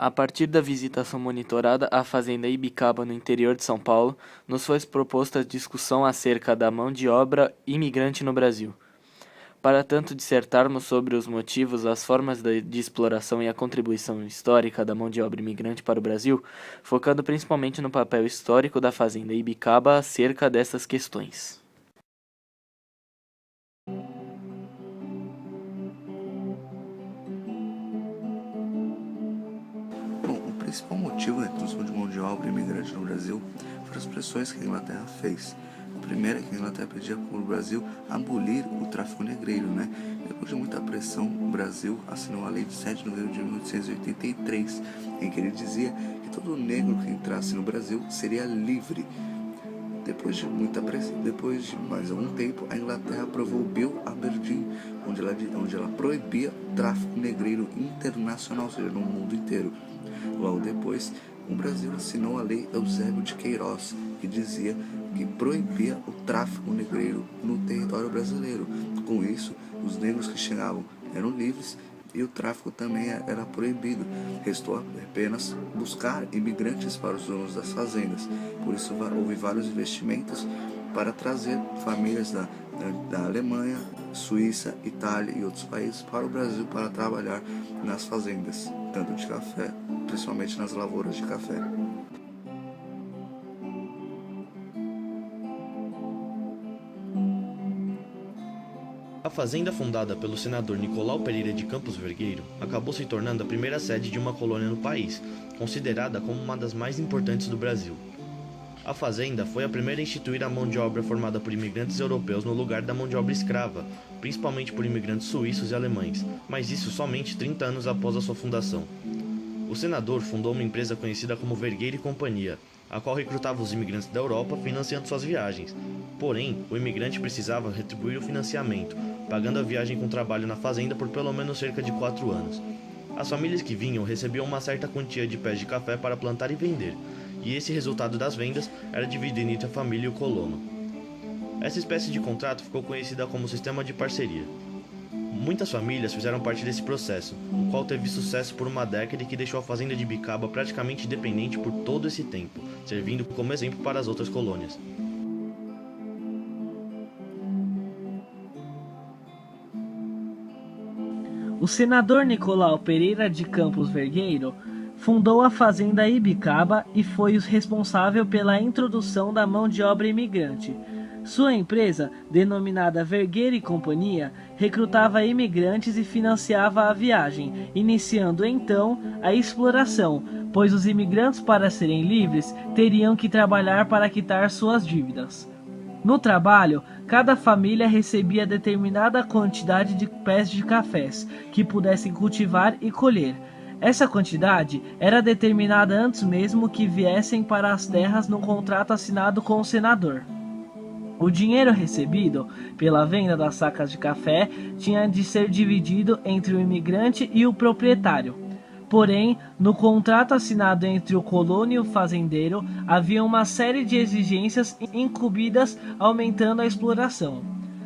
A partir da visitação monitorada à fazenda Ibicaba, no interior de São Paulo, nos foi proposta a discussão acerca da mão de obra imigrante no Brasil. Para tanto dissertarmos sobre os motivos, as formas de exploração e a contribuição histórica da mão de obra imigrante para o Brasil, focando principalmente no papel histórico da fazenda Ibicaba acerca dessas questões. Bom, o principal motivo da introdução de mão de obra imigrante no Brasil foram as pressões que a Inglaterra fez. A primeira é que a Inglaterra pedia para o Brasil abolir o tráfico negreiro, né? Depois de muita pressão, o Brasil assinou a Lei de 7 de novembro de 1883, em que ele dizia que todo negro que entrasse no Brasil seria livre. Depois de muita pressão, depois de mais algum tempo, a Inglaterra aprovou o Bill Aberdeen, onde ela proibia o tráfico negreiro internacional, ou seja, no mundo inteiro. Logo depois, o Brasil assinou a Lei Eusébio de Queiroz, que dizia que proibia o tráfico negreiro no território brasileiro. Com isso, os negros que chegavam eram livres e o tráfico também era proibido. Restou apenas buscar imigrantes para os donos das fazendas. Por isso houve vários investimentos para trazer famílias da Alemanha, Suíça, Itália e outros países para o Brasil para trabalhar nas fazendas, tanto de café, principalmente nas lavouras de café. A fazenda fundada pelo senador Nicolau Pereira de Campos Vergueiro acabou se tornando a primeira sede de uma colônia no país, considerada como uma das mais importantes do Brasil. A fazenda foi a primeira a instituir a mão de obra formada por imigrantes europeus no lugar da mão de obra escrava, principalmente por imigrantes suíços e alemães, mas isso somente 30 anos após a sua fundação. O senador fundou uma empresa conhecida como Vergueiro e Companhia, a qual recrutava os imigrantes da Europa financiando suas viagens. Porém, o imigrante precisava retribuir o financiamento, pagando a viagem com trabalho na fazenda por pelo menos cerca de 4 anos. As famílias que vinham recebiam uma certa quantia de pés de café para plantar e vender, e esse resultado das vendas era dividido entre a família e o colono. Essa espécie de contrato ficou conhecida como sistema de parceria. Muitas famílias fizeram parte desse processo, o qual teve sucesso por uma década e que deixou a fazenda de Ibicaba praticamente independente por todo esse tempo, servindo como exemplo para as outras colônias. O senador Nicolau Pereira de Campos Vergueiro fundou a fazenda Ibicaba e foi o responsável pela introdução da mão de obra imigrante. Sua empresa, denominada Vergueiro e Companhia, recrutava imigrantes e financiava a viagem, iniciando então a exploração, pois os imigrantes, para serem livres, teriam que trabalhar para quitar suas dívidas. No trabalho, cada família recebia determinada quantidade de pés de cafés que pudessem cultivar e colher. Essa quantidade era determinada antes mesmo que viessem para as terras no contrato assinado com o senador. O dinheiro recebido pela venda das sacas de café tinha de ser dividido entre o imigrante e o proprietário. Porém, no contrato assinado entre o colono e o fazendeiro, havia uma série de exigências incumbidas, aumentando a exploração.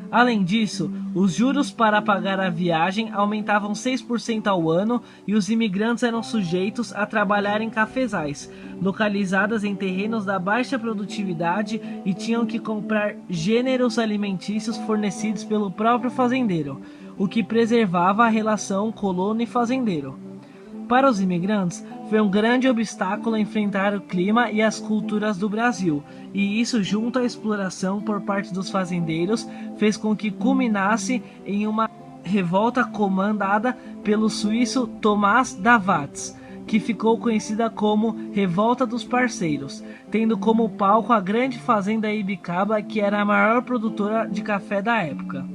Além disso, os juros para pagar a viagem aumentavam 6% ao ano e os imigrantes eram sujeitos a trabalhar em cafezais, localizadas em terrenos da baixa produtividade, e tinham que comprar gêneros alimentícios fornecidos pelo próprio fazendeiro, o que preservava a relação colono e fazendeiro. Para os imigrantes, foi um grande obstáculo enfrentar o clima e as culturas do Brasil, e isso, junto à exploração por parte dos fazendeiros, fez com que culminasse em uma revolta comandada pelo suíço Tomás Davatz, que ficou conhecida como Revolta dos Parceiros, tendo como palco a grande fazenda Ibicaba, que era a maior produtora de café da época.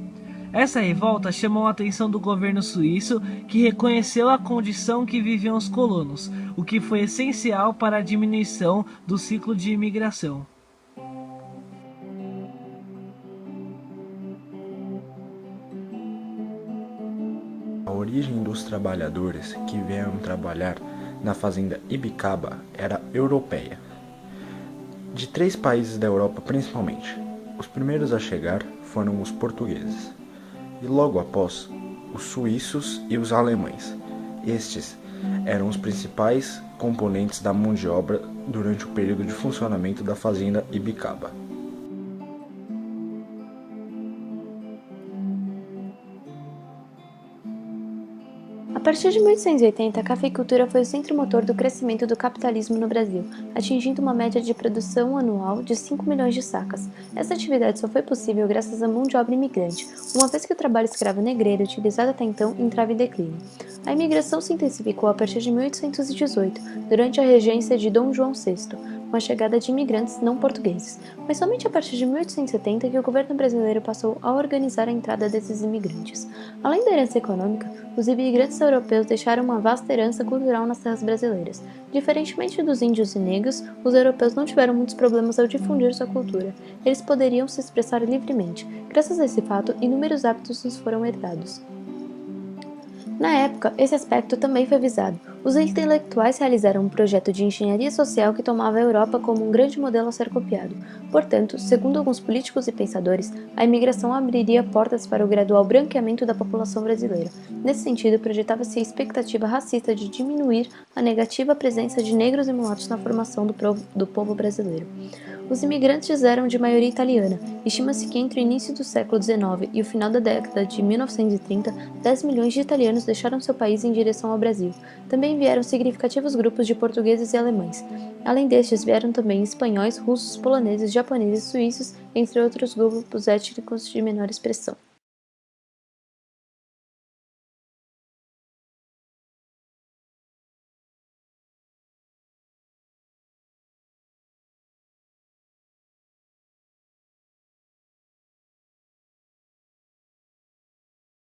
Essa revolta chamou a atenção do governo suíço, que reconheceu a condição que viviam os colonos, o que foi essencial para a diminuição do ciclo de imigração. A origem dos trabalhadores que vieram trabalhar na fazenda Ibicaba era europeia, de 3 países da Europa principalmente. Os primeiros a chegar foram os portugueses, e logo após, os suíços e os alemães. Estes eram os principais componentes da mão de obra durante o período de funcionamento da fazenda Ibicaba. A partir de 1880, a cafeicultura foi o centro motor do crescimento do capitalismo no Brasil, atingindo uma média de produção anual de 5 milhões de sacas. Essa atividade só foi possível graças à mão de obra imigrante, uma vez que o trabalho escravo negreiro, utilizado até então, entrava em declínio. A imigração se intensificou a partir de 1818, durante a regência de Dom João VI, com a chegada de imigrantes não portugueses, mas somente a partir de 1870 que o governo brasileiro passou a organizar a entrada desses imigrantes. Além da herança econômica, os imigrantes europeus deixaram uma vasta herança cultural nas terras brasileiras. Diferentemente dos índios e negros, os europeus não tiveram muitos problemas ao difundir sua cultura. Eles poderiam se expressar livremente. Graças a esse fato, inúmeros hábitos nos foram herdados. Na época, esse aspecto também foi visado. Os intelectuais realizaram um projeto de engenharia social que tomava a Europa como um grande modelo a ser copiado. Portanto, segundo alguns políticos e pensadores, a imigração abriria portas para o gradual branqueamento da população brasileira. Nesse sentido, projetava-se a expectativa racista de diminuir a negativa presença de negros e mulatos na formação do povo brasileiro. Os imigrantes eram de maioria italiana. Estima-se que entre o início do século XIX e o final da década de 1930, 10 milhões de italianos deixaram seu país em direção ao Brasil. Também vieram significativos grupos de portugueses e alemães. Além destes, vieram também espanhóis, russos, poloneses, japoneses, suíços, entre outros grupos étnicos de menor expressão.